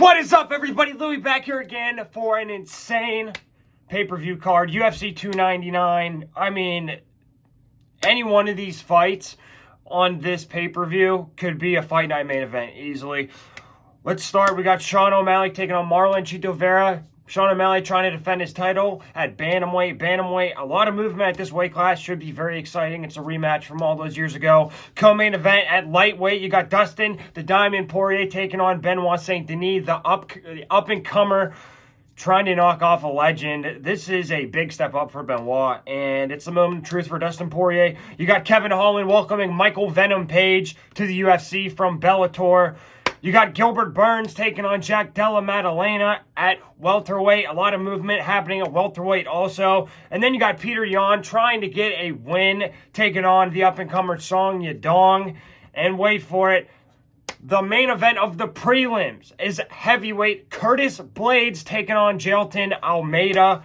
What is up, everybody? Louis back here again for an insane pay-per-view card. UFC 299. I mean, any one of these fights on this pay-per-view could be a Fight Night main event easily. Let's start. We got Sean O'Malley taking on Marlon Chito Vera. Sean O'Malley trying to defend his title at bantamweight. A lot of movement at this weight class. Should be very exciting. It's a rematch from all those years ago. Co-main event at lightweight. You got Dustin the Diamond Poirier taking on Benoit SAINT-DENIS, the up-and-comer, trying to knock off a legend. This is a big step up for Benoit, and it's the moment of truth for Dustin Poirier. You got Kevin Holland welcoming Michael Venom Page to the UFC from Bellator. You got Gilbert Burns taking on Jack Della Maddalena at welterweight. A lot of movement happening at welterweight also. And then you got Peter Yan trying to get a win, taking on the up-and-comer Song Yadong. And wait for it, the main event of the prelims is heavyweight Curtis Blades taking on Jailton Almeida.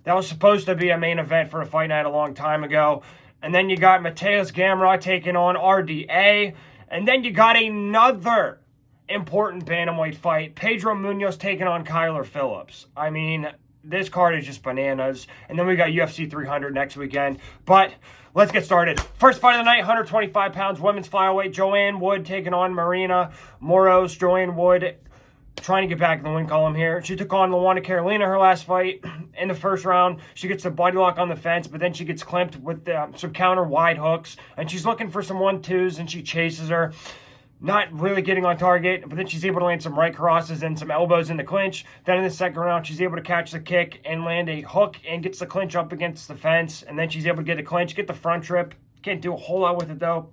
That was supposed to be a main event for a Fight Night a long time ago. And then you got Mateus Gamrot taking on RDA. And then you got another important bantamweight fight. Pedro Munhoz taking on Kyler Phillips. I mean, this card is just bananas. And then we got UFC 300 next weekend. But let's get started. First fight of the night, 125 pounds, women's flyweight. Joanne Wood taking on Marina Moroz. Joanne Wood trying to get back in the win column here. She took on Luana Carolina her last fight. In the first round, she gets a body lock on the fence, but then she gets clamped with some counter wide hooks. And she's looking for some 1-2s, and she chases her. Not really getting on target, but then she's able to land some right crosses and some elbows in the clinch. Then in the second round, she's able to catch the kick and land a hook and gets the clinch up against the fence. And then she's able to get a clinch, get the front trip. Can't do a whole lot with it, though.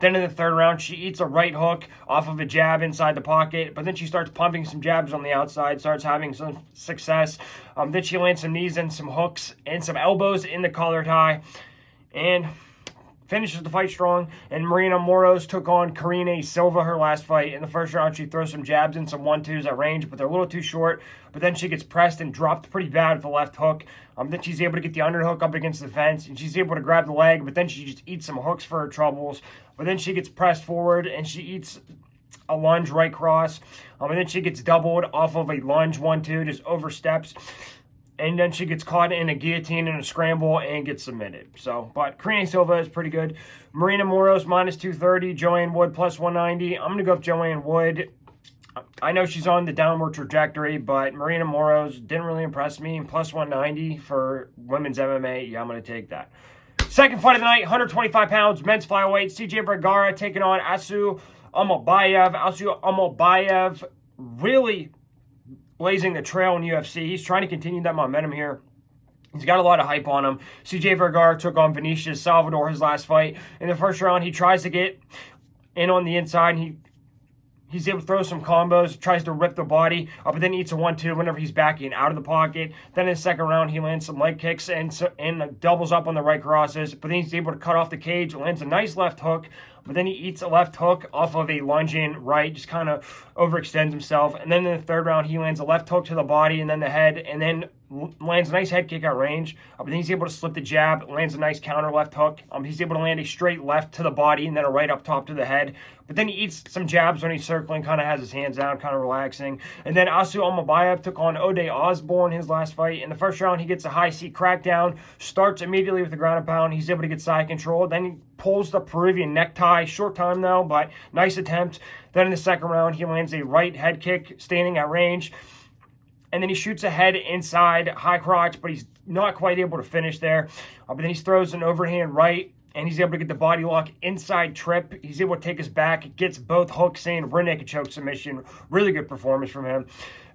Then in the third round, she eats a right hook off of a jab inside the pocket, but then she starts pumping some jabs on the outside, starts having some success. Then she lands some knees and some hooks and some elbows in the collar tie. And finishes the fight strong. And Marina Moroz took on Karine Silva her last fight. In the first round, she throws some jabs and some 1-2s at range, but they're a little too short. But then she gets pressed and dropped pretty bad with the left hook. Then she's able to get the underhook up against the fence, and she's able to grab the leg, but then she just eats some hooks for her troubles. But then she gets pressed forward, and she eats a lunge right cross. And then she gets doubled off of a lunge 1-2, just oversteps. And then she gets caught in a guillotine and a scramble and gets submitted. So, but Karine Silva is pretty good. Marina Moroz minus 230. Joanne Wood plus 190. I'm going to go with Joanne Wood. I know she's on the downward trajectory, but Marina Moroz didn't really impress me. And plus 190 for women's MMA, yeah, I'm going to take that. Second fight of the night, 125 pounds, men's flyweight. CJ Vergara taking on Asu ALMABAYEV. Asu ALMABAYEV really blazing the trail in UFC. He's trying to continue that momentum here. He's got a lot of hype on him. CJ Vergara took on Vinicius Salvador his last fight. In the first round, he tries to get in on the inside. He's able to throw some combos, tries to rip the body, but then eats a 1-2 whenever he's backing out of the pocket. Then in the second round, he lands some leg kicks and doubles up on the right crosses. But then he's able to cut off the cage, lands a nice left hook. But then he eats a left hook off of a lunging right, just kind of overextends himself. And then in the third round, he lands a left hook to the body and then the head, and then lands a nice head kick at range. But then he's able to slip the jab, lands a nice counter left hook. He's able to land a straight left to the body and then a right up top to the head. But then he eats some jabs when he's circling, kind of has his hands down, kind of relaxing. And then Asu ALMABAYEV took on Ode Osborne his last fight. In the first round, he gets a high seat crackdown, starts immediately with the ground and pound. He's able to get side control. Then he pulls the Peruvian necktie. Short time, though, but nice attempt. Then in the second round, he lands a right head kick, standing at range. And then he shoots a head inside, high crotch, but he's not quite able to finish there. But then he throws an overhand right, and he's able to get the body lock inside trip. He's able to take his back, gets both hooks in, rear naked choke submission. Really good performance from him.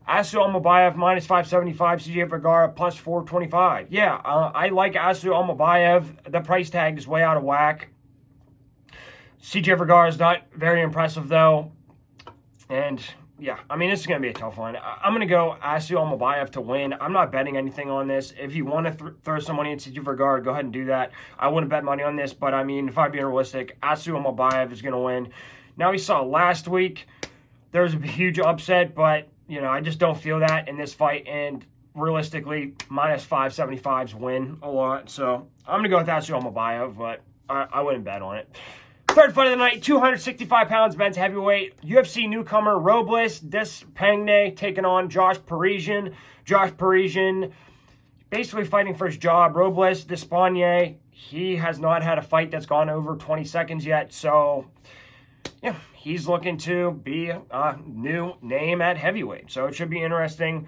Asu ALMABAYEV minus 575, CJ Vergara plus 425. Yeah, I like Asu ALMABAYEV. The price tag is way out of whack. CJ Vergara is not very impressive, though. And yeah, I mean, this is going to be a tough one. I'm going to go Asu ALMABAYEV to win. I'm not betting anything on this. If you want to throw some money into CJ Vergara, go ahead and do that. I wouldn't bet money on this, but I mean, if I'm being realistic, Asu ALMABAYEV is going to win. Now, we saw last week, there was a huge upset, but, you know, I just don't feel that in this fight. And realistically, minus 575s win a lot. So I'm going to go with Asu ALMABAYEV, but I wouldn't bet on it. Third fight of the night, 265 pounds men's heavyweight. UFC newcomer Robles Despaigne taking on Josh Parisian. Josh Parisian basically fighting for his job. Robles Despaigne, he has not had a fight that's gone over 20 seconds yet. So, yeah, he's looking to be a new name at heavyweight. So it should be interesting.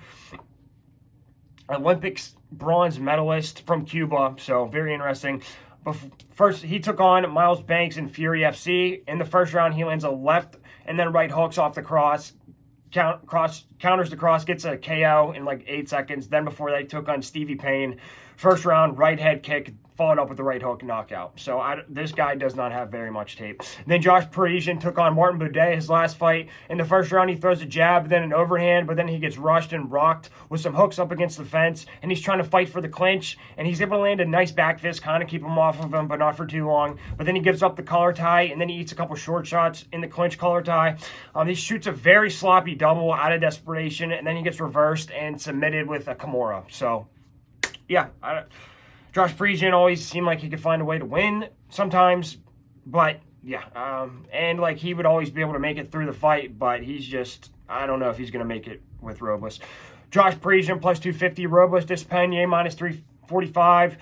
Olympics bronze medalist from Cuba. So very interesting. First, he took on Miles Banks in Fury FC. In the first round, he lands a left and then right hooks off the cross. Counters the cross, gets a KO in like 8 seconds. Then before that, he took on Stevie Payne. First round, right head kick, followed up with the right hook knockout. So this guy does not have very much tape. Then Josh Parisian took on Martin Boudet, his last fight. In the first round, he throws a jab, then an overhand, but then he gets rushed and rocked with some hooks up against the fence, and he's trying to fight for the clinch, and he's able to land a nice back fist, kind of keep him off of him, but not for too long. But then he gives up the collar tie, and then he eats a couple short shots in the clinch collar tie. He shoots a very sloppy double out of desperation, and then he gets reversed and submitted with a Kimura. So, yeah, Josh Parisian always seemed like he could find a way to win sometimes, but yeah, and like he would always be able to make it through the fight, but he's just, I don't know if he's going to make it with Robles. Josh Parisian plus 250, Robles Despaigne minus 345.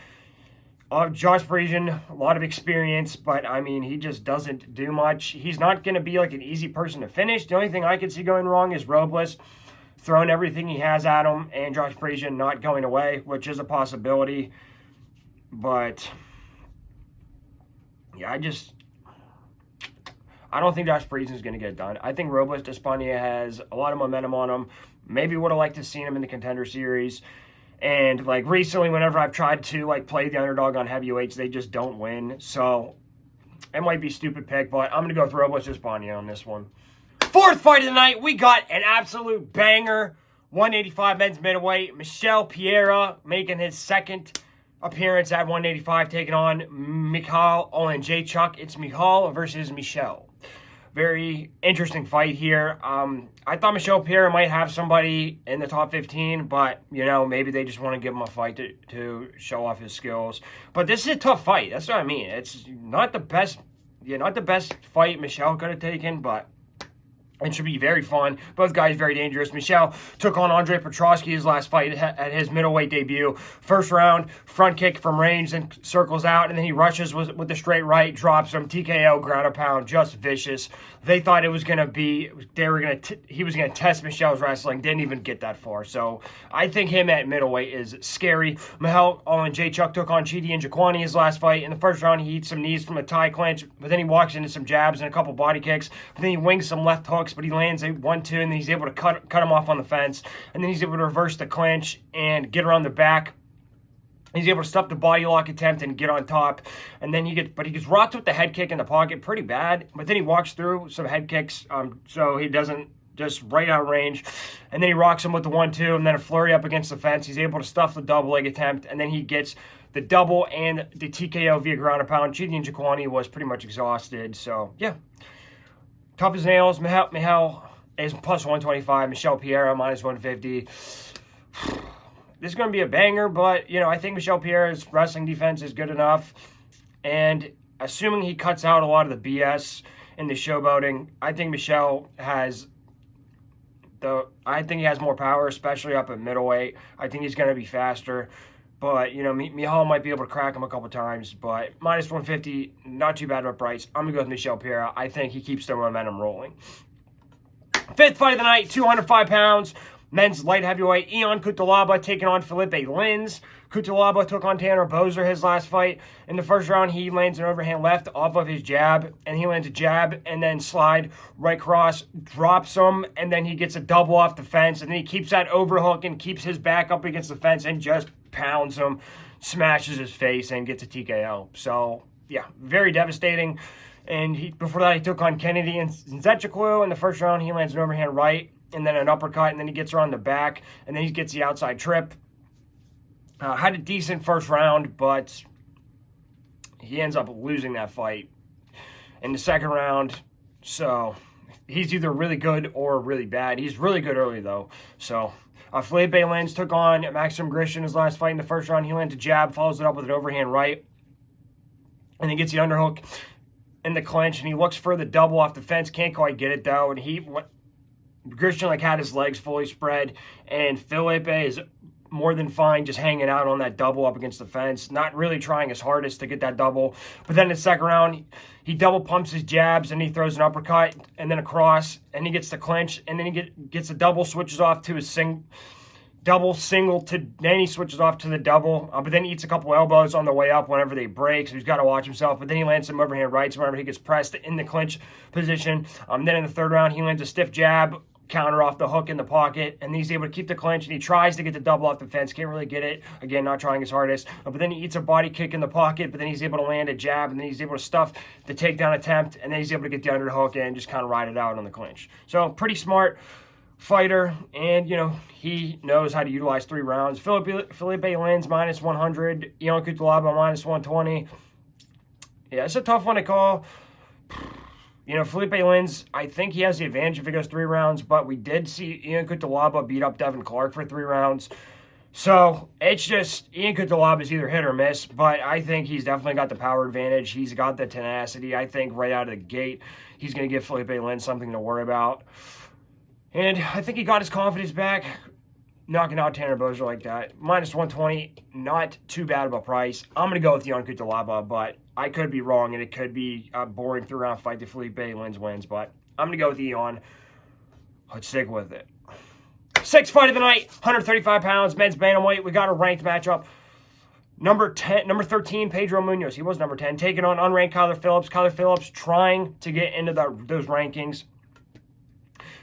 Josh Parisian, a lot of experience, but I mean, he just doesn't do much. He's not going to be like an easy person to finish. The only thing I could see going wrong is Robles throwing everything he has at him and Josh Parisian not going away, which is a possibility. But, yeah, I don't think Josh Parisian is going to get it done. I think Robles Despaigne has a lot of momentum on him. Maybe would have liked to see him in the Contender Series. And, like, recently, whenever I've tried to, like, play the underdog on heavyweights, they just don't win. So, it might be a stupid pick, but I'm going to go with Robles Despaigne on this one. Fourth fight of the night, we got an absolute banger. 185 men's middleweight. Michel Pereira making his second appearance at 185, taking on Michal OLEKSIEJCZUK. It's Michal versus Michel. Very interesting fight here. I thought Michel Pereira might have somebody in the top 15, but, you know, maybe they just want to give him a fight to show off his skills. But this is a tough fight. That's what I mean. It's not the best, not the best fight Michel could have taken, but it should be very fun. Both guys very dangerous. Michel took on Andre Petroski his last fight at his middleweight debut. First round, front kick from range, then circles out, and then he rushes with the straight right, drops him, TKO, ground and pound, just vicious. They thought it was going to be, he was going to test Michel's wrestling, didn't even get that far. So I think him at middleweight is scary. Michal OLEKSIEJCZUK took on Chidi Njokuani his last fight. In the first round, he eats some knees from a tie clinch, but then he walks into some jabs and a couple body kicks, but then he wings some left hooks, but he lands a 1-2, and then he's able to cut him off on the fence, and then he's able to reverse the clinch and get around the back. He's able to stop the body lock attempt and get on top, and then he gets rocked with the head kick in the pocket pretty bad, but then he walks through some head kicks, so he doesn't just right out of range, and then he rocks him with the 1-2, and then a flurry up against the fence. He's able to stuff the double leg attempt, and then he gets the double and the TKO via ground and pound. Chidi Njokuani was pretty much exhausted, so yeah. Tough as nails. Michal is plus 125. Michel Pereira minus 150. This is going to be a banger, but, you know, I think Michel Pereira's wrestling defense is good enough. And assuming he cuts out a lot of the BS in the showboating, I think Michel has I think he has more power, especially up at middleweight. I think he's going to be faster. But, you know, Michal might be able to crack him a couple times. But minus 150, not too bad of a price. I'm going to go with Michel Pereira. I think he keeps the momentum rolling. Fifth fight of the night, 205 pounds. Men's light heavyweight, Ion Cutelaba taking on Philippe Lins. Cutelaba took on Tanner Boser his last fight. In the first round, he lands an overhand left off of his jab, and he lands a jab and then slide right cross, drops him, and then he gets a double off the fence, and then he keeps that overhook and keeps his back up against the fence and just pounds him, smashes his face, and gets a TKO. So, yeah, very devastating. And before that, he took on Kennedy and Zetchaklu. In the first round, he lands an overhand right, and then an uppercut, and then he gets around the back, and then he gets the outside trip. Had a decent first round, but he ends up losing that fight in the second round. So he's either really good or really bad. He's really good early, though. So Philippe Lins took on Maxim Grishin his last fight. In the first round, he lands a jab, follows it up with an overhand right, and then gets the underhook in the clinch, and he looks for the double off the fence. Can't quite get it, though. And Christian like had his legs fully spread, and Felipe is more than fine just hanging out on that double up against the fence, not really trying his hardest to get that double. But then in the second round, he double pumps his jabs, and he throws an uppercut and then a cross, and he gets the clinch, and then he gets a double, switches off to his double, single, then he switches off to the double, but then he eats a couple elbows on the way up whenever they break, so he's got to watch himself. But then he lands some overhand rights whenever he gets pressed in the clinch position. Then in the third round, he lands a stiff jab, counter off the hook in the pocket, and he's able to keep the clinch, and he tries to get the double off the fence, can't really get it, again, not trying his hardest, but then he eats a body kick in the pocket, but then he's able to land a jab, and then he's able to stuff the takedown attempt, and then he's able to get the underhook and just kind of ride it out on the clinch. So pretty smart fighter, and he knows how to utilize 3 rounds. Felipe lands minus 100, Ion Cutelaba minus 120. Yeah, it's a tough one to call. Felipe Lins, I think he has the advantage if he goes 3 rounds, but we did see Ion Cutelaba beat up Devin Clark for 3 rounds. So it's just, Ion Cutelaba is either hit or miss, but I think he's definitely got the power advantage. He's got the tenacity. I think right out of the gate, he's going to give Felipe Lins something to worry about. And I think he got his confidence back, knocking out Tanner Boser like that. Minus 120, not too bad of a price. I'm going to go with Ion Cutelaba, but I could be wrong, and it could be a boring 3-round fight that Felipe Lins wins, but I'm going to go with Ion. Let's stick with it. 6th fight of the night, 135 pounds, men's bantamweight. We got a ranked matchup. Number 13, Pedro Munhoz. He was number 10, taking on unranked Kyler Phillips. Kyler Phillips trying to get into those rankings.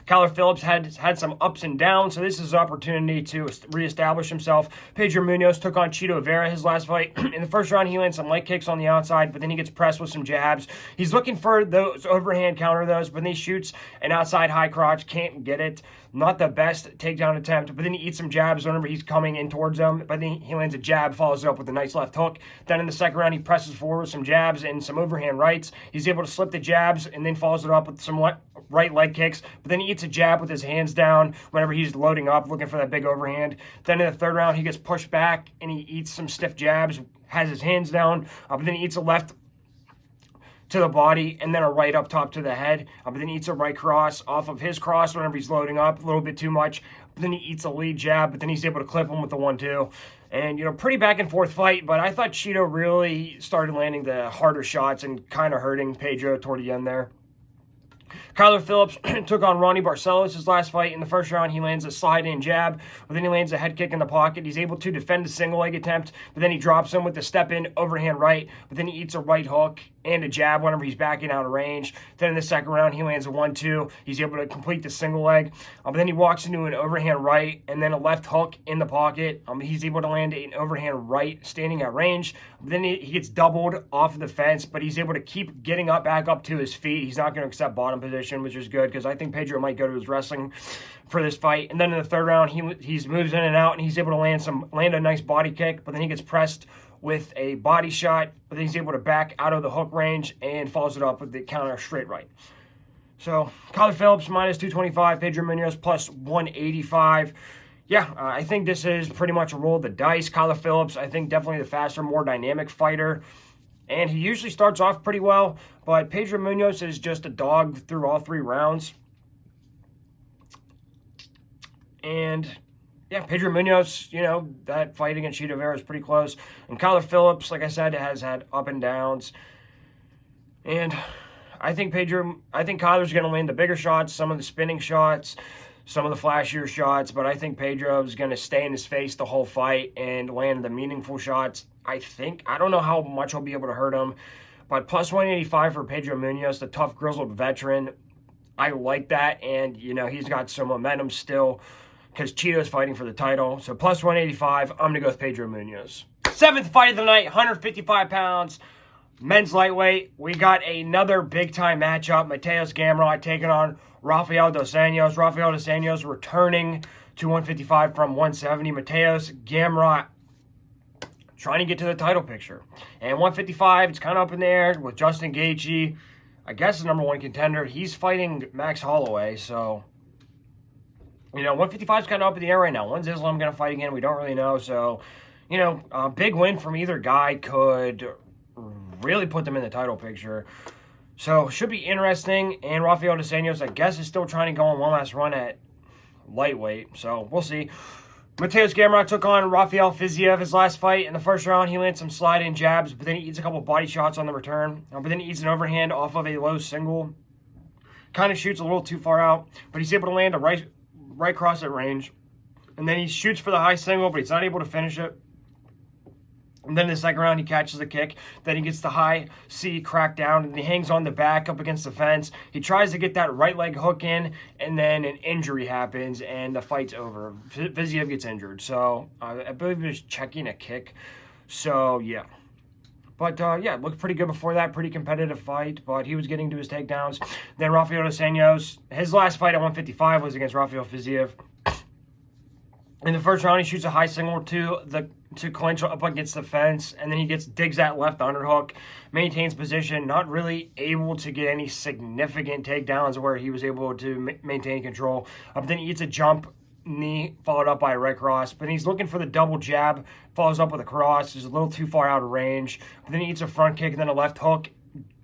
Kyler Phillips had some ups and downs, so this is his opportunity to reestablish himself. Pedro Munhoz took on Chito Vera his last fight. In the first round, he lands some leg kicks on the outside, but then he gets pressed with some jabs. He's looking for those overhand counter those, but then he shoots an outside high crotch, can't get it. Not the best takedown attempt, but then he eats some jabs whenever he's coming in towards him, but then he lands a jab, follows it up with a nice left hook. Then in the second round, he presses forward with some jabs and some overhand rights. He's able to slip the jabs and then follows it up with some right leg kicks, but then he eats a jab with his hands down whenever he's loading up, looking for that big overhand. Then in the third round, he gets pushed back and he eats some stiff jabs, has his hands down, but then he eats a left to the body and then a right up top to the head, but then he eats a right cross off of his cross whenever he's loading up, a little bit too much, but then he eats a lead jab, but then he's able to clip him with the 1-2. And, pretty back and forth fight, but I thought Chito really started landing the harder shots and kind of hurting Pedro toward the end there. Kyler Phillips took on Ronnie Barcelos his last fight. In the first round, he lands a slide-in jab, but then he lands a head kick in the pocket. He's able to defend a single leg attempt, but then he drops him with the step-in overhand right, but then he eats a right hook and a jab whenever he's backing out of range. Then in the second round, he lands a 1-2. He's able to complete the single leg, but then he walks into an overhand right and then a left hook in the pocket. He's able to land an overhand right standing at range, but then he gets doubled off of the fence, but he's able to keep getting back up to his feet. He's not going to accept bottom position, which is good because I think Pedro might go to his wrestling for this fight. And then in the third round, he moves in and out, and he's able to land a nice body kick, but then he gets pressed with a body shot, but then he's able to back out of the hook range and follows it up with the counter straight right. So Kyler Phillips minus 225, Pedro Munhoz plus 185. Yeah, I think this is pretty much a roll of the dice. Kyler Phillips, I think definitely the faster, more dynamic fighter. And he usually starts off pretty well, but Pedro Munhoz is just a dog through all 3 rounds. And yeah, Pedro Munhoz, that fight against Chito Vera is pretty close. And Kyler Phillips, like I said, has had up and downs. And I think Kyler's going to land the bigger shots, some of the spinning shots, some of the flashier shots, but I think Pedro's going to stay in his face the whole fight and land the meaningful shots. I don't know how much he'll be able to hurt him, but plus 185 for Pedro Munhoz, the tough, grizzled veteran. I like that, and, he's got some momentum still because Chito's fighting for the title. So plus 185, I'm going to go with Pedro Munhoz. 7th fight of the night, 155 pounds, men's lightweight. We got another big-time matchup. Mateus Gamrot taking on Rafael dos Anjos. Rafael dos Anjos returning to 155 from 170. Mateus Gamrot trying to get to the title picture. And 155, it's kind of up in the air with Justin Gaethje. I guess the number 1 contender. He's fighting Max Holloway, so 155 is kind of up in the air right now. When's Islam going to fight again? We don't really know. So, a big win from either guy could really put them in the title picture. So, should be interesting. And Rafael dos Anjos, I guess, is still trying to go on one last run at lightweight. So, we'll see. Mateusz Gamrot took on Rafael Fiziev his last fight. In the first round, he lands some slide-in jabs, but then he eats a couple body shots on the return. But then he eats an overhand off of a low single. Kind of shoots a little too far out, but he's able to land a right cross at range. And then he shoots for the high single, but he's not able to finish it. And then in the second round, he catches a kick. Then he gets the high C cracked down, and he hangs on the back up against the fence. He tries to get that right leg hook in, and then an injury happens, and the fight's over. Fiziev gets injured. So I believe he was checking a kick. So, yeah. But, yeah, it looked pretty good before that. Pretty competitive fight, but he was getting to his takedowns. Then Rafael dos Anjos, his last fight at 155 was against Rafael Fiziev. In the first round, he shoots a high single to clinch up against the fence, and then he digs that left underhook, maintains position, not really able to get any significant takedowns where he was able to maintain control. But then he eats a jump knee followed up by a right cross, but he's looking for the double jab, follows up with a cross, is a little too far out of range, but then he eats a front kick and then a left hook,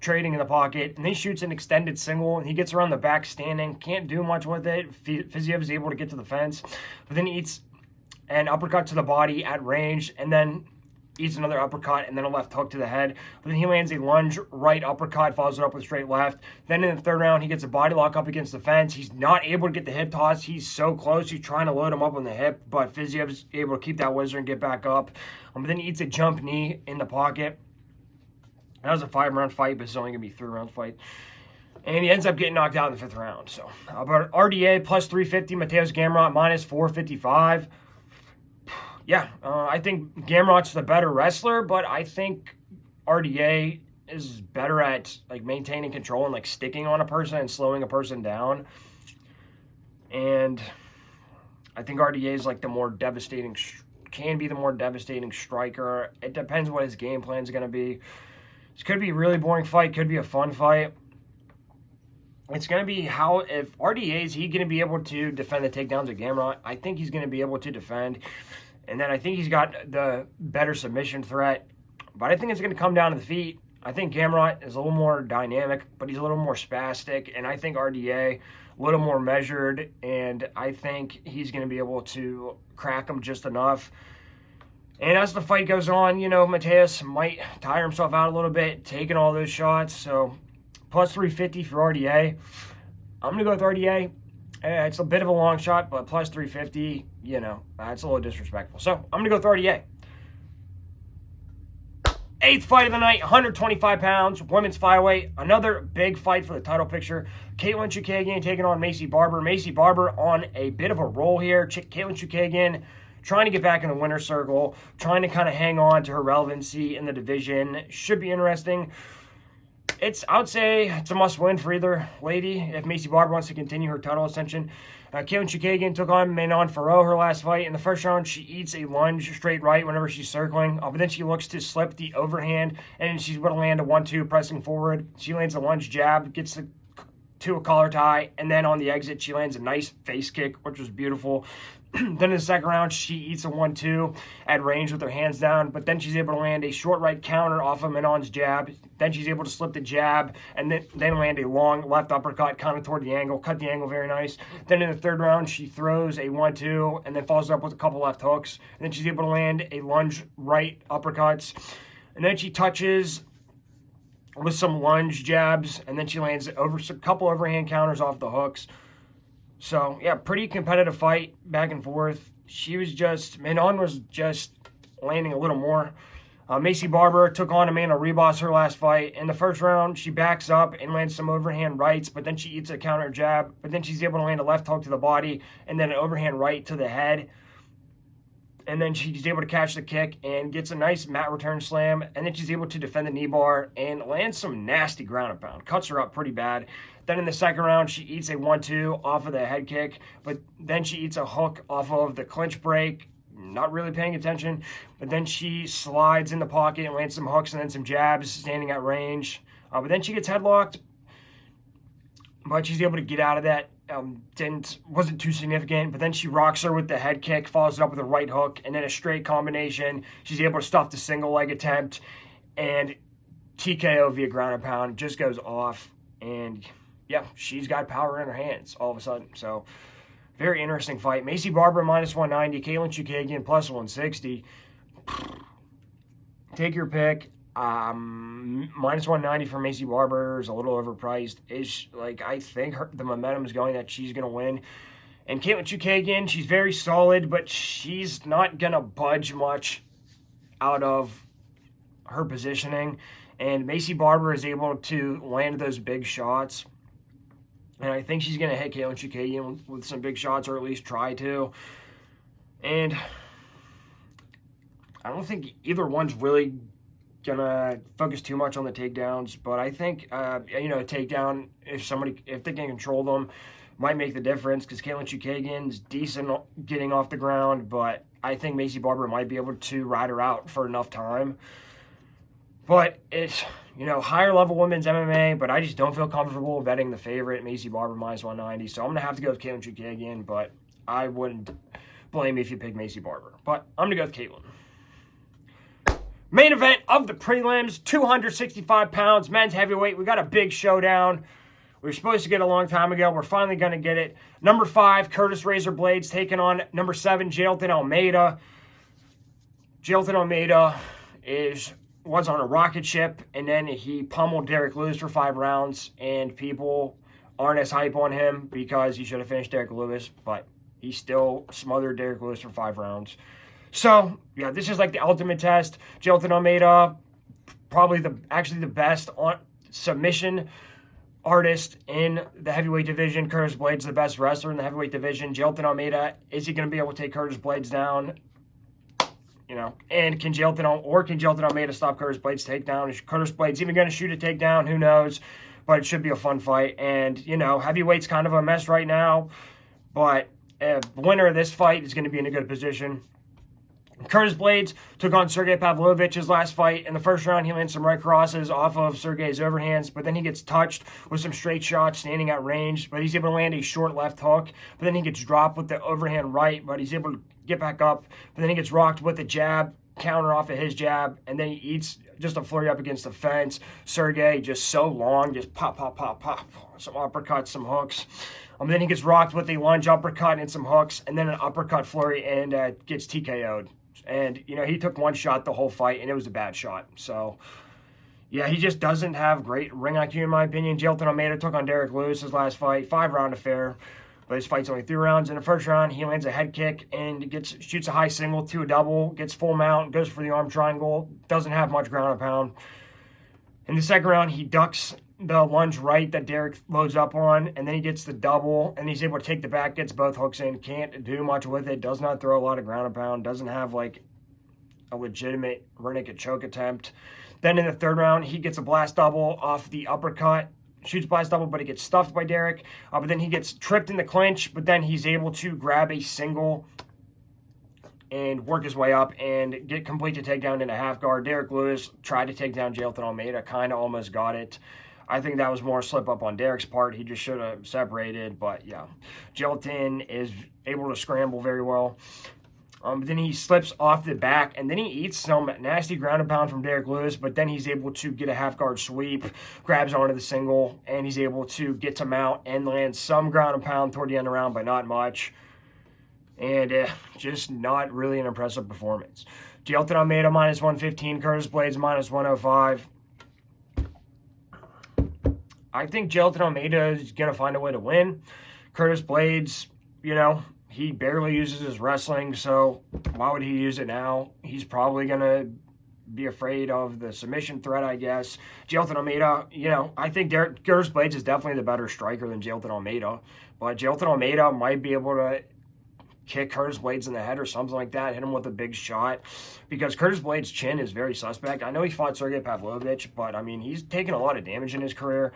trading in the pocket, and then he shoots an extended single, and he gets around the back standing, can't do much with it. Fiziev is able to get to the fence, but then he eats an uppercut to the body at range, and then eats another uppercut, and then a left hook to the head. But then he lands a lunge right uppercut, follows it up with straight left. Then in the third round, he gets a body lock up against the fence. He's not able to get the hip toss. He's so close. He's trying to load him up on the hip, but Fiziev is able to keep that whizzer and get back up. But then he eats a jump knee in the pocket. That was a 5-round fight, but it's only going to be a 3-round fight. And he ends up getting knocked out in the 5th round. So, but RDA plus 350, Mateusz Gamrot minus 455. Yeah, I think Gamrot's the better wrestler, but I think RDA is better at like maintaining control and like sticking on a person and slowing a person down. And I think RDA is like the more devastating, can be the more devastating striker. It depends what his game plan is going to be. This could be a really boring fight, could be a fun fight. It's going to be how, if RDA is he going to be able to defend the takedowns of Gamrot? I think he's going to be able to defend. And then I think he's got the better submission threat. But I think it's going to come down to the feet. I think Gamrot is a little more dynamic, but he's a little more spastic. And I think RDA a little more measured. And I think he's going to be able to crack him just enough. And as the fight goes on, you know, Mateusz might tire himself out a little bit, taking all those shots. So plus 350 for RDA. I'm going to go with RDA. It's a bit of a long shot, but plus 350, you know, that's a little disrespectful. So, I'm going to go with RDA. 8th fight of the night, 125 pounds, women's flyweight. Another big fight for the title picture. Katlyn Chookagian taking on Maycee Barber. Maycee Barber on a bit of a roll here. Katlyn Chookagian trying to get back in the winner's circle, trying to kind of hang on to her relevancy in the division. Should be interesting. I would say it's a must-win for either lady if Maycee Barber wants to continue her title ascension. Katlyn Chookagian took on Manon Fiorot her last fight. In the first round, she eats a lunge straight right whenever she's circling. But then she looks to slip the overhand, and she's able to land a 1-2 pressing forward. She lands a lunge jab, gets to a collar tie, and then on the exit, she lands a nice face kick, which was beautiful. Then in the second round, she eats a 1-2 at range with her hands down, but then she's able to land a short right counter off of Manon's jab. Then she's able to slip the jab and then land a long left uppercut kind of toward the angle, cut the angle very nice. Then in the third round, she throws a 1-2 and then follows up with a couple left hooks. And then she's able to land a lunge right uppercuts. And then she touches with some lunge jabs, and then she lands a couple overhand counters off the hooks. So, yeah, pretty competitive fight, back and forth. Manon was just landing a little more. Maycee Barber took on Amanda Ribas her last fight. In the first round, she backs up and lands some overhand rights, but then she eats a counter jab. But then she's able to land a left hook to the body and then an overhand right to the head. And then she's able to catch the kick and gets a nice mat return slam. And then she's able to defend the knee bar and land some nasty ground and pound. Cuts her up pretty bad. Then in the second round, she eats a 1-2 off of the head kick. But then she eats a hook off of the clinch break. Not really paying attention. But then she slides in the pocket and lands some hooks and then some jabs standing at range. But then she gets headlocked. But she's able to get out of that. Wasn't too significant, but then she rocks her with the head kick, follows it up with a right hook, and then a straight combination. She's able to stuff the single leg attempt, and TKO via ground and pound. Just goes off. And, yeah, she's got power in her hands all of a sudden. So, very interesting fight. Maycee Barber minus 190. Katlyn Chookagian plus 160. Take your pick. Minus 190 for Maycee Barber is a little overpriced. I think the momentum is going that she's going to win. And Katlyn Chookagian, she's very solid, but she's not going to budge much out of her positioning. And Maycee Barber is able to land those big shots. And I think she's going to hit Katlyn Chookagian with some big shots, or at least try to. And I don't think either one's really gonna focus too much on the takedowns, but I think a takedown, if they can control them, might make the difference, because Katlyn Chookagian's decent getting off the ground, but I think Maycee Barber might be able to ride her out for enough time. But it's higher level women's MMA, but I just don't feel comfortable betting the favorite, Maycee Barber minus 190. So I'm gonna have to go with Katlyn Chookagian, but I wouldn't blame me if you pick Maycee Barber. But I'm gonna go with Katlyn. Main event of the prelims, 265 pounds, men's heavyweight. We got a big showdown. We were supposed to get it a long time ago. We're finally going to get it. Number 5, Curtis Razor Blaydes taking on number 7, Jailton Almeida. Jailton Almeida was on a rocket ship, and then he pummeled Derek Lewis for 5 rounds, and people aren't as hype on him because he should have finished Derek Lewis, but he still smothered Derek Lewis for 5 rounds. So, yeah, this is like the ultimate test. Jailton Almeida, probably the best submission artist in the heavyweight division. Curtis Blaydes, the best wrestler in the heavyweight division. Jailton Almeida, is he going to be able to take Curtis Blaydes down? And can Jailton Almeida stop Curtis Blaydes' takedown? Is Curtis Blaydes even going to shoot a takedown? Who knows? But it should be a fun fight. And, heavyweight's kind of a mess right now. But the winner of this fight is going to be in a good position. Curtis Blaydes took on Sergey Pavlovich's last fight. In the first round, he lands some right crosses off of Sergey's overhands, but then he gets touched with some straight shots standing at range, but he's able to land a short left hook, but then he gets dropped with the overhand right, but he's able to get back up, but then he gets rocked with a jab, counter off of his jab, and then he eats just a flurry up against the fence. Sergey just so long, just pop, pop, pop, pop, some uppercuts, some hooks. Then he gets rocked with a lunge uppercut and some hooks, and then an uppercut flurry, and gets TKO'd. And, he took one shot the whole fight, and it was a bad shot. So, yeah, he just doesn't have great ring IQ, in my opinion. Jailton Almeida took on Derek Lewis his last fight, 5-round affair. But his fight's only 3 rounds. In the first round, he lands a head kick and shoots a high single to a double, gets full mount, goes for the arm triangle, doesn't have much ground and pound. In the second round, he ducks the lunge right that Derek loads up on, and then he gets the double, and he's able to take the back, gets both hooks in, can't do much with it, does not throw a lot of ground and pound, doesn't have like a legitimate rear naked choke attempt. Then in the third round, he gets a blast double off the uppercut, shoots blast double, but he gets stuffed by Derek, but then he gets tripped in the clinch, but then he's able to grab a single and work his way up and complete the takedown in a half guard. Derek Lewis tried to take down Jailton Almeida, kind of almost got it. I think that was more a slip up on Derek's part. He just should have separated, but yeah. Jailton is able to scramble very well. Then he slips off the back, and then he eats some nasty ground and pound from Derek Lewis, but then he's able to get a half guard sweep, grabs onto the single, and he's able to get to mount and land some ground and pound toward the end of the round, but not much. And just not really an impressive performance. Jailton Almeida minus 115, Curtis Blaydes minus 105. I think Jailton Almeida is going to find a way to win. Curtis Blaydes, he barely uses his wrestling, so why would he use it now? He's probably going to be afraid of the submission threat, I guess. Jailton Almeida, I think Curtis Blaydes is definitely the better striker than Jailton Almeida, but Jailton Almeida might be able to kick Curtis Blaydes in the head or something like that, hit him with a big shot, because Curtis Blaydes' chin is very suspect. I know he fought Sergey Pavlovich, but, he's taken a lot of damage in his career.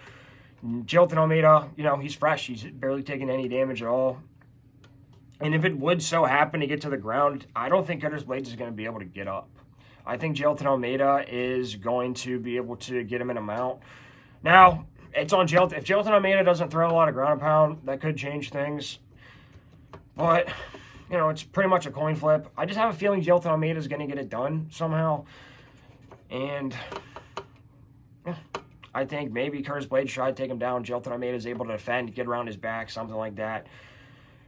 Jailton Almeida, he's fresh. He's barely taken any damage at all. And if it would so happen to get to the ground, I don't think Curtis Blaydes is going to be able to get up. I think Jailton Almeida is going to be able to get him in a mount. Now, it's on Jailton. If Jailton Almeida doesn't throw a lot of ground and pound, that could change things. But, it's pretty much a coin flip. I just have a feeling Jailton Almeida is going to get it done somehow. And, yeah, I think maybe Curtis Blades tried to take him down. Jailton Almeida is able to defend, get around his back, something like that.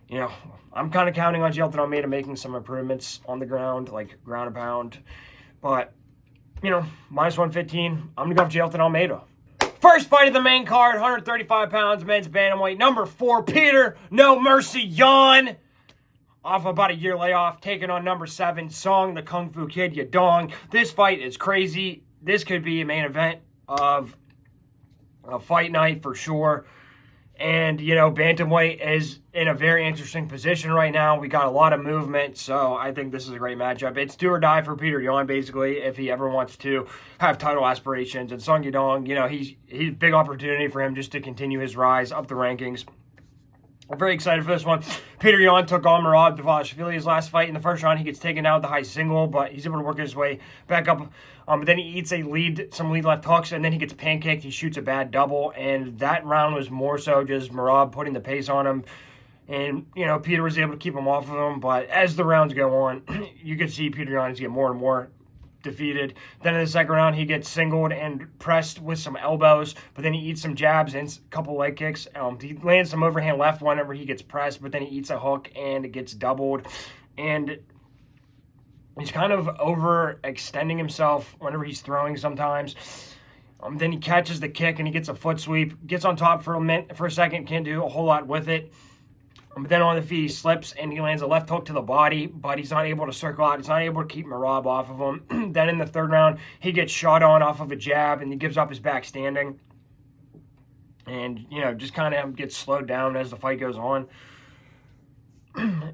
You know, I'm kind of counting on Jailton Almeida making some improvements on the ground, like ground and pound. But, you know, minus 115, I'm going to go for Jailton Almeida. First fight of the main card, 135 pounds, men's bantamweight. Number 4, Peter No Mercy Yan. Off about a year layoff, taking on number 7, Song the Kung Fu Kid Yadong. This fight is crazy. This could be a main event of a fight night for sure. And, you know, bantamweight is in a very interesting position right now. We got a lot of movement, so I think this is a great matchup. It's do or die for Peter Yan, basically, if he ever wants to have title aspirations. And Song Yadong, you know, he's a big opportunity for him just to continue his rise up the rankings. I'm very excited for this one. Peter Yan took on MOROZ his last fight. In the first round, he gets taken out with the high single, but he's able to work his way back up. But then he eats some lead left hooks, and then he gets pancaked. He shoots a bad double, and that round was more so just MOROZ putting the pace on him. And, you know, Peter was able to keep him off of him. But as the rounds go on, you can see Peter Yan is getting more and more defeated. Then in the second round, he gets singled and pressed with some elbows, but then he eats some jabs and a couple leg kicks. He lands some overhand left whenever he gets pressed, but then he eats a hook and it gets doubled. And he's kind of overextending himself whenever he's throwing sometimes. Then he catches the kick and he gets a foot sweep, gets on top for a second, can't do a whole lot with it. But then on the feet, he slips and he lands a left hook to the body, but he's not able to circle out. He's not able to keep MOROZ off of him. Then in the third round, he gets shot on off of a jab and he gives up his back standing. And, you know, just kind of gets slowed down as the fight goes on.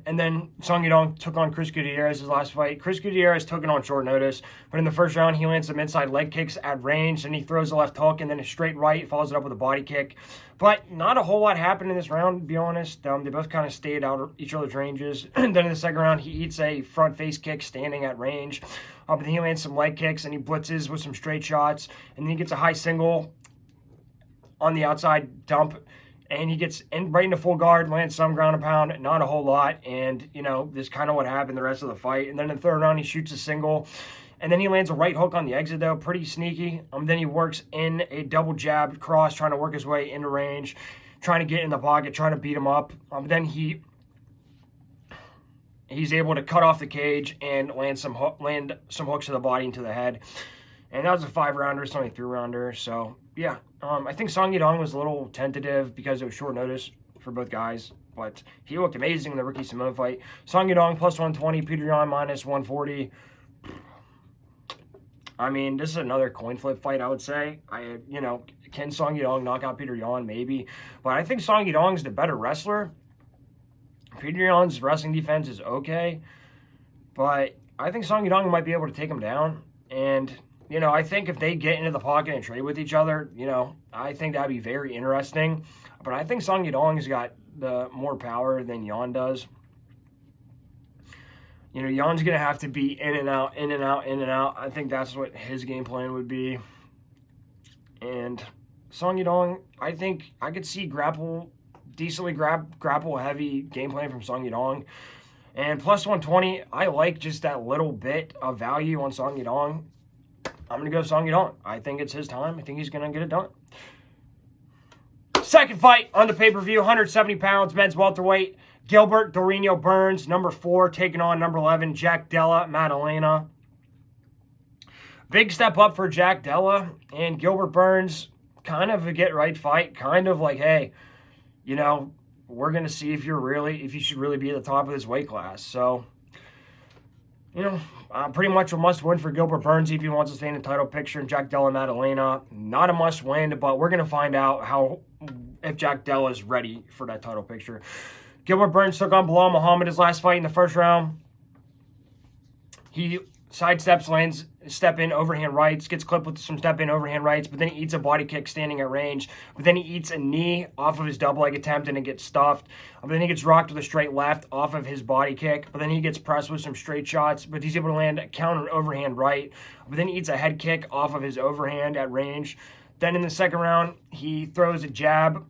And then Song Yadong took on Chris Gutierrez his last fight. Chris Gutierrez took it on short notice, but in the first round, he lands some inside leg kicks at range, and he throws a left hook and then a straight right, follows it up with a body kick. But not a whole lot happened in this round, to be honest. They both kind of stayed out of each other's ranges. And then in the second round, he eats a front face kick standing at range. But then he lands some leg kicks, and he blitzes with some straight shots, and then he gets a high single on the outside dump. And he gets right into full guard, lands some ground and pound, not a whole lot. And, you know, this is kind of what happened the rest of the fight. And then in the third round, he shoots a single. And then he lands a right hook on the exit, though, pretty sneaky. Then he works in a double jab cross, trying to work his way into range, trying to get in the pocket, trying to beat him up. Then he's able to cut off the cage and land some hooks to the body and to the head. And that was a 5-rounder. It's only a 3-rounder. So, yeah. I think Song Yadong was a little tentative because it was short notice for both guys. But he looked amazing in the Ricky Simón fight. Song Yadong plus 120. Peter Yan minus 140. I mean, this is another coin flip fight, I would say. You know, can Song Yadong knock out Peter Yan? Maybe. But I think Song Yadong's the better wrestler. Peter Yan's wrestling defense is okay. But I think Song Yadong might be able to take him down. And, you know, I think if they get into the pocket and trade with each other, you know, I think that'd be very interesting. But I think Song Yadong's got the more power than Yan does. You know, Yan's going to have to be in and out, in and out, in and out. I think that's what his game plan would be. And Song Yadong, I think I could see decently grapple heavy game plan from Song Yadong. And plus 120, I like just that little bit of value on Song Yadong. I'm going to go Song Yadong. I think it's his time. I think he's going to get it done. Second fight on the pay-per-view, 170 pounds, men's welterweight. Gilbert Dorino Burns, number 4, taking on number 11, Jack Della Maddalena. Big step up for Jack Della and Gilbert Burns. Kind of a get-right fight. Kind of like, hey, you know, we're going to see if you should really be at the top of this weight class. So, you know, pretty much a must-win for Gilbert Burns if he wants to stay in the title picture. And Jack Della Maddalena, not a must-win, but we're going to find out if Jack Della is ready for that title picture. Gilbert Burns took on Bilal Muhammad his last fight in the first round. He sidesteps, lands step-in overhand rights, gets clipped with some step-in overhand rights, but then he eats a body kick standing at range. But then he eats a knee off of his double leg attempt and it gets stuffed. But then he gets rocked with a straight left off of his body kick. But then he gets pressed with some straight shots, but he's able to land a counter overhand right. But then he eats a head kick off of his overhand at range. Then in the second round, he throws a jab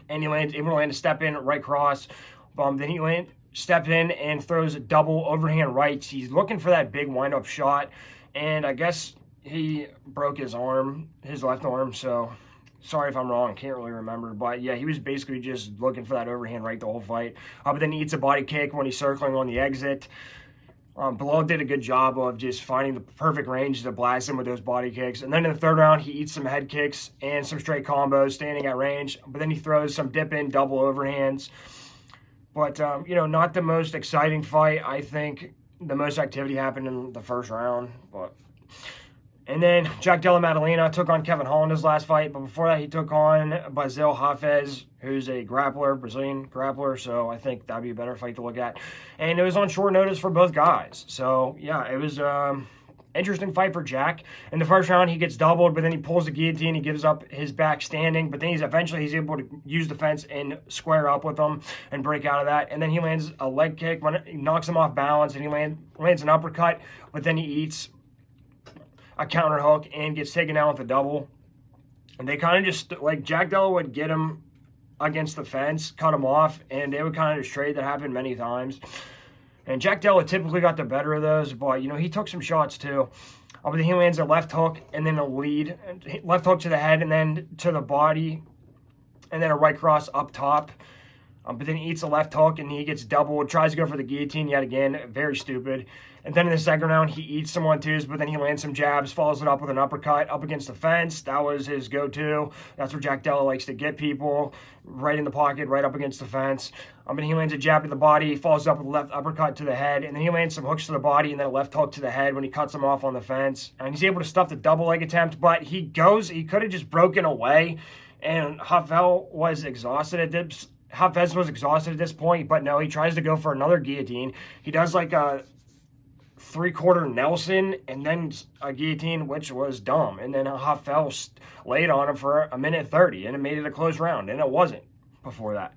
and he able to land a step-in right cross. Then he steps in and throws a double overhand rights. He's looking for that big wind-up shot. And I guess he broke his arm, his left arm, so sorry if I'm wrong, can't really remember. But yeah, he was basically just looking for that overhand right the whole fight. But then he eats a body kick when he's circling on the exit. Bilal did a good job of just finding the perfect range to blast him with those body kicks. And then in the third round, he eats some head kicks and some straight combos standing at range. But then he throws some dip-in double overhands. But, you know, not the most exciting fight. I think the most activity happened in the first round. And then Jack Della Maddalena took on Kevin Holland his last fight. But before that, he took on Basil Hafez, who's a grappler, Brazilian grappler. So I think that'd be a better fight to look at. And it was on short notice for both guys. So, yeah, it was interesting fight for Jack. In the first round, he gets doubled, but then he pulls the guillotine. He gives up his back standing. But then he's able to use the fence and square up with him and break out of that. And then he lands a leg kick. When he knocks him off balance, and he lands an uppercut. But then he eats a counter hook and gets taken down with a double. And they kind of just, like, Jack Della would get him against the fence, cut him off, and they would kind of just trade. That happened many times. And Jack Della typically got the better of those, but, you know, he took some shots too. But then he lands a left hook and then a lead. Left hook to the head and then to the body, and then a right cross up top. But then he eats a left hook and he gets doubled, tries to go for the guillotine yet again. Very stupid. And then in the second round, he eats some 1-2s, but then he lands some jabs, follows it up with an uppercut up against the fence. That was his go-to. That's where Jack Della likes to get people, right in the pocket, right up against the fence. And he lands a jab to the body, follows up with a left uppercut to the head, and then he lands some hooks to the body and then a left hook to the head when he cuts him off on the fence. And he's able to stuff the double leg attempt, but he could have just broken away, and Hafez was exhausted at this point, but no, he tries to go for another guillotine. He does like a three-quarter Nelson and then a guillotine, which was dumb. And then Hafez laid on him for 1:30, and it made it a close round, and it wasn't before that.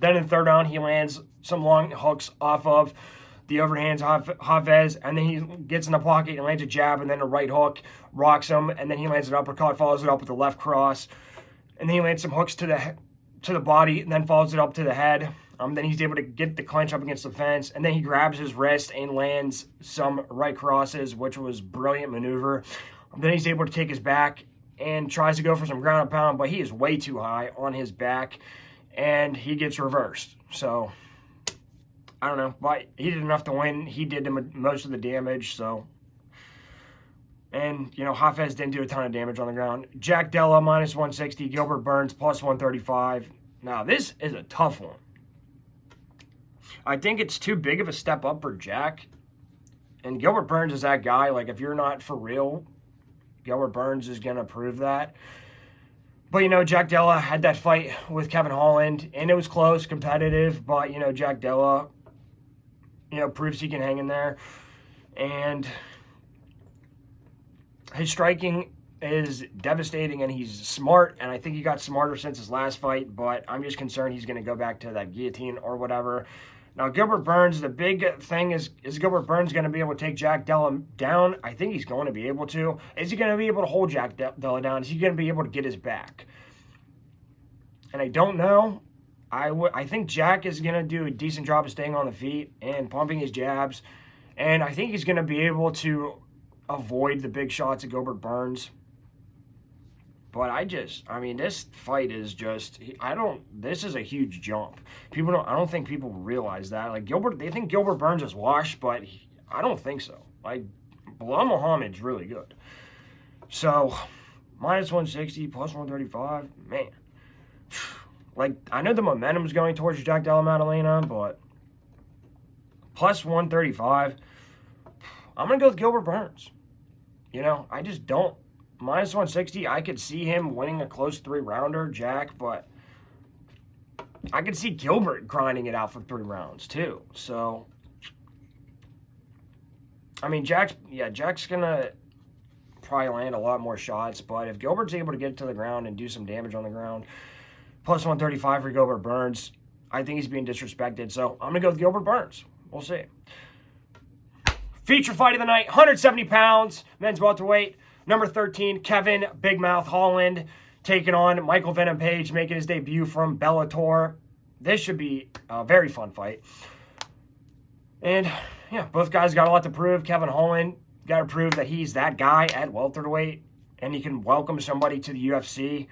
Then in the third round, he lands some long hooks off of the overhands Hafez, and then he gets in the pocket and lands a jab and then a right hook, rocks him, and then he lands an uppercut, follows it up with a left cross, and then he lands some hooks to the body and then follows it up to the head. Then he's able to get the clinch up against the fence, and then he grabs his wrist and lands some right crosses, which was brilliant maneuver. Then he's able to take his back and tries to go for some ground and pound, but he is way too high on his back, and he gets reversed. So, I don't know, but he did enough to win. He did most of the damage, so. And, you know, Hafez didn't do a ton of damage on the ground. Jack Della, -160. Gilbert Burns, +135. Now, this is a tough one. I think it's too big of a step up for Jack. And Gilbert Burns is that guy. Like, if you're not for real, Gilbert Burns is going to prove that. But, you know, Jack Della had that fight with Kevin Holland, and it was close, competitive. But, you know, Jack Della, you know, proves he can hang in there. And his striking is devastating, and he's smart, and I think he got smarter since his last fight. But I'm just concerned he's going to go back to that guillotine or whatever. Now, Gilbert Burns, the big thing is Gilbert Burns going to be able to take Jack Della down? I think he's going to be able to. Is he going to be able to hold Jack Della down? Is he going to be able to get his back? And I don't know. I think Jack is going to do a decent job of staying on the feet and pumping his jabs. And I think he's going to be able to avoid the big shots of Gilbert Burns. But I mean, this fight is just, this is a huge jump. I don't think people realize that. Like, they think Gilbert Burns is washed, but I don't think so. Like, Bilal Muhammad's really good. So, -160, +135, man. Like, I know the momentum's going towards Jack Della Maddalena, but +135, I'm going to go with Gilbert Burns. You know, I just don't. -160, I could see him winning a close 3-rounder, Jack, but I could see Gilbert grinding it out for 3 rounds, too. So, I mean, Jack's going to probably land a lot more shots, but if Gilbert's able to get to the ground and do some damage on the ground, +135 for Gilbert Burns, I think he's being disrespected. So, I'm going to go with Gilbert Burns. We'll see. Feature fight of the night, 170 pounds, men's welterweight. Number 13, Kevin Big Mouth Holland taking on Michael Venom Page, making his debut from Bellator. This should be a very fun fight. And, yeah, both guys got a lot to prove. Kevin Holland got to prove that he's that guy at welterweight, and he can welcome somebody to the UFC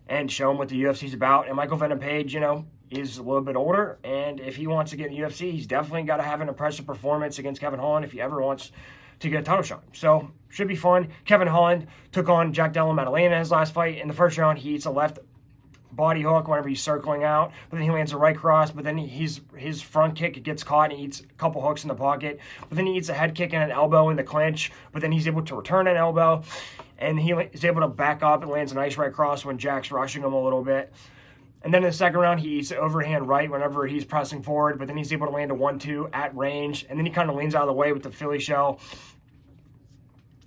and show him what the UFC's about. And Michael Venom Page, you know, is a little bit older, and if he wants to get in the UFC, he's definitely got to have an impressive performance against Kevin Holland if he ever wants to get a title shot. So, should be fun. Kevin Holland took on Jack Della Maddalena in his last fight. In the first round, he eats a left body hook whenever he's circling out, but then he lands a right cross, but then his front kick gets caught and he eats a couple hooks in the pocket, but then he eats a head kick and an elbow in the clinch, but then he's able to return an elbow, and he is able to back up and lands a nice right cross when Jack's rushing him a little bit. And then in the second round, he eats an overhand right whenever he's pressing forward, but then he's able to land a 1-2 at range, and then he kind of leans out of the way with the Philly shell.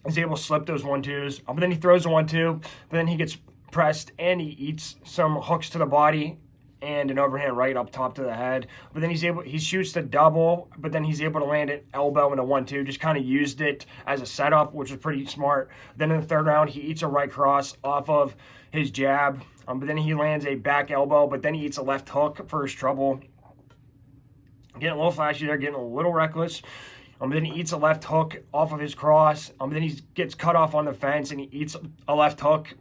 He's able to slip those 1-2s, but then he throws a 1-2, but then he gets pressed, and he eats some hooks to the body and an overhand right up top to the head. But then he shoots the double, but then he's able to land an elbow and a 1-2, just kind of used it as a setup, which was pretty smart. Then in the third round, he eats a right cross off of his jab, but then he lands a back elbow, but then he eats a left hook for his trouble. Getting a little flashy there, getting a little reckless. Then he eats a left hook off of his cross. Then he gets cut off on the fence, and he eats a left hook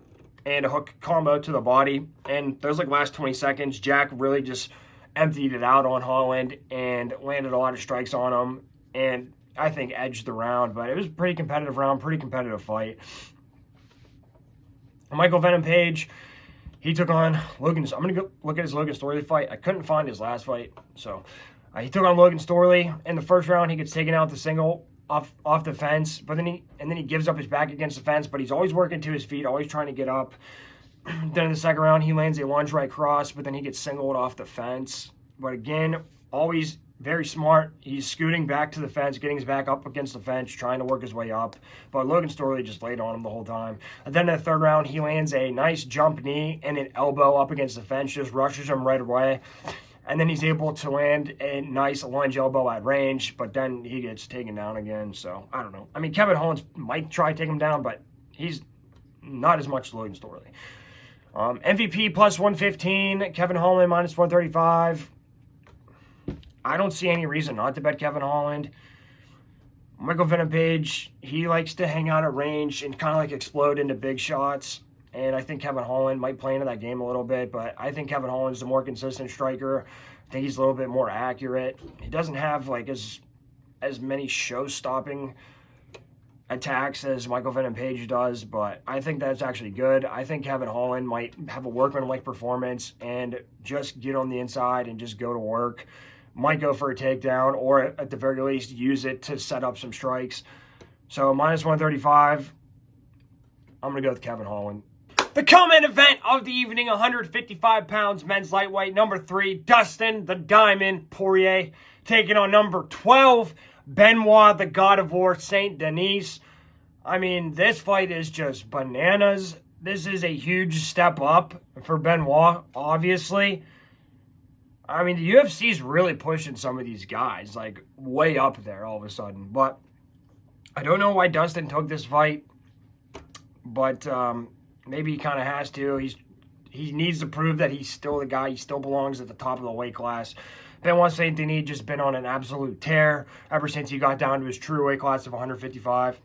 and a hook combo to the body. And those like last 20 seconds, Jack really just emptied it out on Holland and landed a lot of strikes on him, and I think edged the round. But it was a pretty competitive round, pretty competitive fight. Michael Venom Page, he took on Logan. I'm going to go look at his Logan Storley fight. I couldn't find his last fight. So he took on Logan Storley. In the first round, he gets taken out the single off the fence, but then he gives up his back against the fence, but he's always working to his feet, always trying to get up. Then in the second round, he lands a lunge right cross, but then he gets singled off the fence. But again, always very smart. He's scooting back to the fence, getting his back up against the fence, trying to work his way up. But Logan Storley just laid on him the whole time. And then in the third round, he lands a nice jump knee and an elbow up against the fence, just rushes him right away. And then he's able to land a nice lunge elbow at range, but then he gets taken down again. So, I don't know. I mean, Kevin Holland might try to take him down, but he's not as much as Logan Storley. MVP plus 115, Kevin Holland minus 135. I don't see any reason not to bet Kevin Holland. Michael Venom Page, he likes to hang out at range and kind of like explode into big shots. And I think Kevin Holland might play into that game a little bit, but I think Kevin Holland's the more consistent striker. I think he's a little bit more accurate. He doesn't have like as many show-stopping attacks as Michael Venom Page does, but I think that's actually good. I think Kevin Holland might have a workman-like performance and just get on the inside and just go to work. Might go for a takedown, or at the very least use it to set up some strikes. So minus 135, I'm going to go with Kevin Holland. The co-main event of the evening, 155 pounds men's lightweight, number 3, Dustin the Diamond Poirier, taking on number 12, Benoit the God of War, SAINT-DENIS. I mean, this fight is just bananas. This is a huge step up for Benoit, obviously. I mean, the UFC's really pushing some of these guys, like, way up there all of a sudden. But I don't know why Dustin took this fight, but maybe he kind of has to. He needs to prove that he's still the guy. He still belongs at the top of the weight class. Benoit Saint-Denis just been on an absolute tear ever since he got down to his true weight class of 155.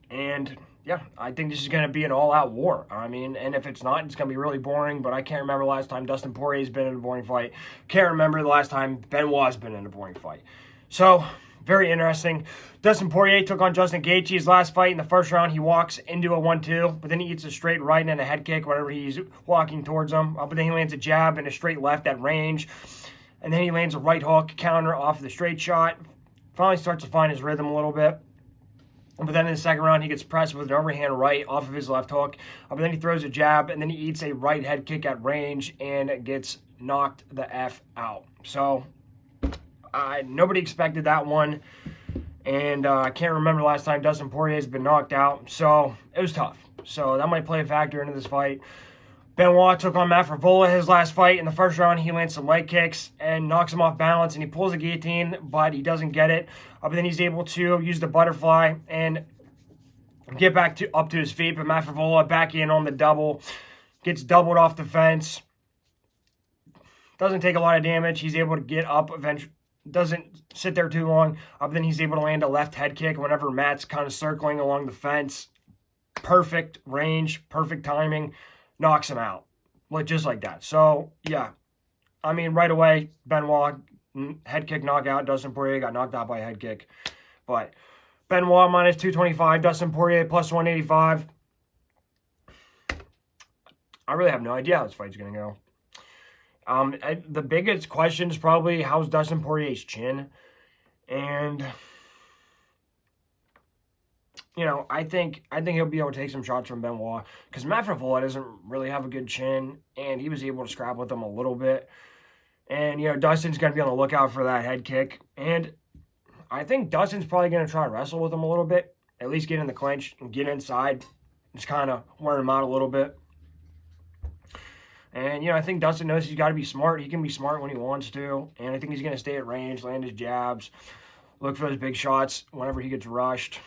And yeah, I think this is going to be an all-out war. I mean, and if it's not, it's going to be really boring, but I can't remember the last time Dustin Poirier's been in a boring fight. Can't remember the last time Benoit's been in a boring fight. So, very interesting. Dustin Poirier took on Justin Gaethje's last fight. In the first round, he walks into a 1-2, but then he eats a straight right and a head kick whenever he's walking towards him. But then he lands a jab and a straight left at range. And then he lands a right hook counter off the straight shot. Finally starts to find his rhythm a little bit. But then in the second round, he gets pressed with an overhand right off of his left hook. But then he throws a jab, and then he eats a right head kick at range and gets knocked the F out. So, nobody expected that one. And I can't remember the last time Dustin Poirier has been knocked out. So, it was tough. So, that might play a factor into this fight. Benoit took on Matt Frevola his last fight. In the first round, he lands some leg kicks and knocks him off balance, and he pulls a guillotine, but he doesn't get it. But then he's able to use the butterfly and get back up to his feet. But Matt Frevola back in on the double, gets doubled off the fence. Doesn't take a lot of damage. He's able to get up eventually. doesn't sit there too long. But then he's able to land a left head kick whenever Matt's kind of circling along the fence. Perfect range, perfect timing, knocks him out. Just like that. So, yeah. I mean, right away, Benoit, head kick knockout. Dustin Poirier got knocked out by a head kick. But Benoit minus 225, Dustin Poirier plus 185. I really have no idea how this fight's going to go. The biggest question is probably how's Dustin Poirier's chin. And, you know, I think he'll be able to take some shots from Benoit. Because Matt Favola doesn't really have a good chin. And he was able to scrap with him a little bit. And, you know, Dustin's going to be on the lookout for that head kick. And I think Dustin's probably going to try to wrestle with him a little bit. At least get in the clinch and get inside. Just kind of wear him out a little bit. And, you know, I think Dustin knows he's got to be smart. He can be smart when he wants to. And I think he's going to stay at range, land his jabs, look for those big shots whenever he gets rushed.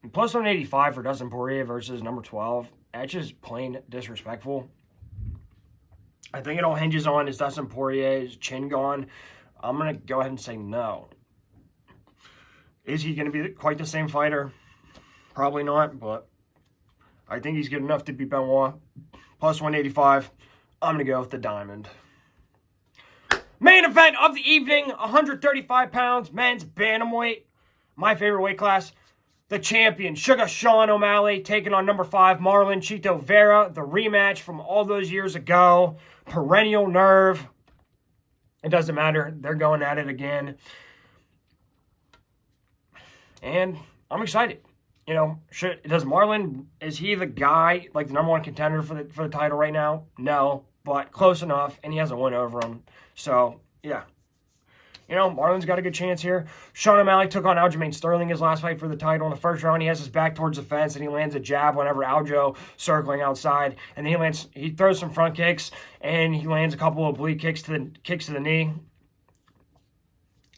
And plus 185 for Dustin Poirier versus number 12. That's just plain disrespectful. I think it all hinges on, is Dustin Poirier's chin gone? I'm going to go ahead and say no. Is he going to be quite the same fighter? Probably not, but I think he's good enough to beat Benoit. Plus 185. I'm going to go with the diamond. Main event of the evening, 135 pounds, men's bantamweight. My favorite weight class. The champion, Sugar Sean O'Malley, taking on number 5, Marlon Chito Vera. The rematch from all those years ago. Perennial nerve. It doesn't matter. They're going at it again. And I'm excited. You know, does Marlon, is he the guy, like the number 1 contender for the title right now? No, but close enough, and he has a win over him. So, yeah. You know, Marlon's got a good chance here. Sean O'Malley took on Aljamain Sterling his last fight for the title. In the first round, he has his back towards the fence, and he lands a jab whenever Aljo circling outside. And then he throws some front kicks, and he lands a couple of oblique kicks to the knee.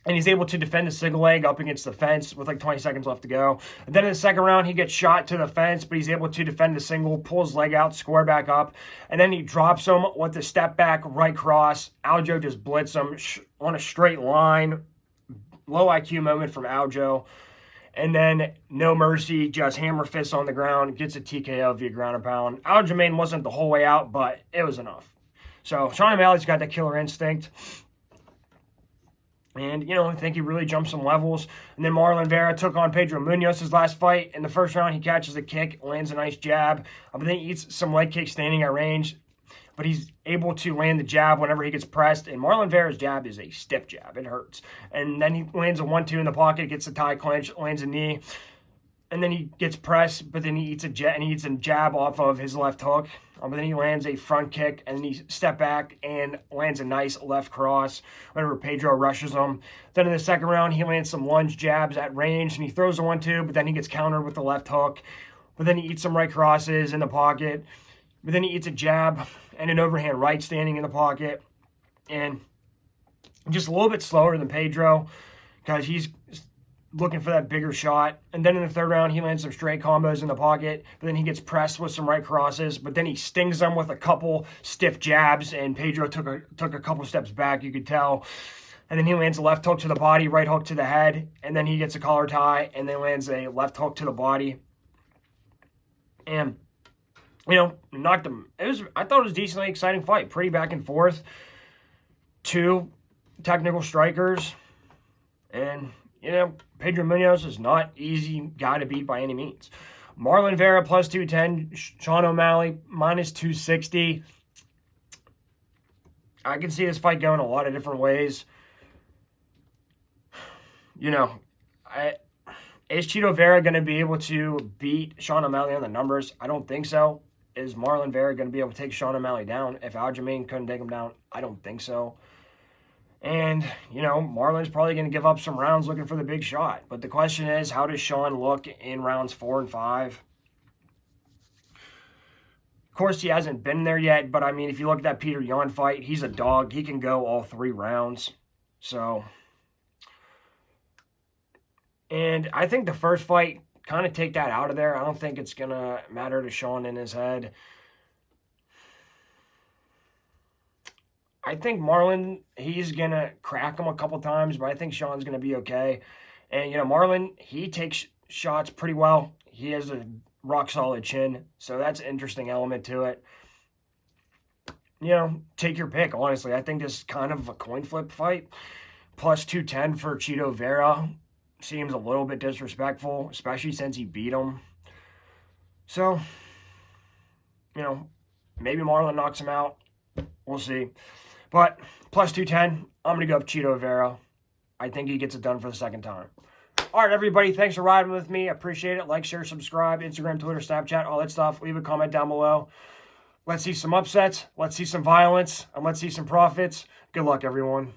And he's able to defend the single leg up against the fence with like 20 seconds left to go. And then in the second round, he gets shot to the fence, but he's able to defend the single, pull his leg out, square back up. And then he drops him with the step back right cross. Aljo just blitz him on a straight line. Low IQ moment from Aljo. And then no mercy, just hammer fists on the ground, gets a TKO via ground and pound. Aljamain wasn't the whole way out, but it was enough. So Sean O'Malley's got that killer instinct. And, you know, I think he really jumped some levels. And then Marlon Vera took on Pedro Munhoz his last fight. In the first round, he catches a kick, lands a nice jab. But then he eats some leg kicks standing at range. But he's able to land the jab whenever he gets pressed. And Marlon Vera's jab is a stiff jab. It hurts. And then he lands a 1-2 in the pocket, gets a tie clinch, lands a knee. And then he gets pressed, but then he eats a jab off of his left hook. But then he lands a front kick, and then he step back and lands a nice left cross whenever Pedro rushes him. Then in the second round, he lands some lunge jabs at range, and he throws a 1-2, but then he gets countered with the left hook. But then he eats some right crosses in the pocket. But then he eats a jab and an overhand right standing in the pocket. And just a little bit slower than Pedro because he's looking for that bigger shot. And then in the third round, he lands some straight combos in the pocket, but then he gets pressed with some right crosses, but then he stings them with a couple stiff jabs, and Pedro took a couple steps back, you could tell. And then he lands a left hook to the body, right hook to the head, and then he gets a collar tie, and then lands a left hook to the body. And, you know, knocked him. I thought it was a decently exciting fight. Pretty back and forth. 2 technical strikers. And, you know, Pedro Munhoz is not easy guy to beat by any means. Marlon Vera plus 210. Sean O'Malley minus 260. I can see this fight going a lot of different ways. You know, is Chito Vera going to be able to beat Sean O'Malley on the numbers? I don't think so. Is Marlon Vera going to be able to take Sean O'Malley down? If Aljamain couldn't take him down, I don't think so. And, you know, Marlon's probably going to give up some rounds looking for the big shot. But the question is, how does Sean look in rounds 4 and 5? Of course, he hasn't been there yet. But, I mean, if you look at that Peter Yan fight, he's a dog. He can go all 3 rounds. So, and I think the first fight, kind of take that out of there. I don't think it's going to matter to Sean in his head. I think Marlon, he's going to crack him a couple times, but I think Sean's going to be okay. And, Marlon, he takes shots pretty well. He has a rock-solid chin, so that's an interesting element to it. Take your pick, honestly. I think this is kind of a coin flip fight. Plus 210 for Chito Vera seems a little bit disrespectful, especially since he beat him. So, maybe Marlon knocks him out. We'll see. But plus 210, I'm going to go with Chito Vera. I think he gets it done for the second time. All right, everybody, thanks for riding with me. I appreciate it. Like, share, subscribe, Instagram, Twitter, Snapchat, all that stuff. Leave a comment down below. Let's see some upsets. Let's see some violence. And let's see some profits. Good luck, everyone.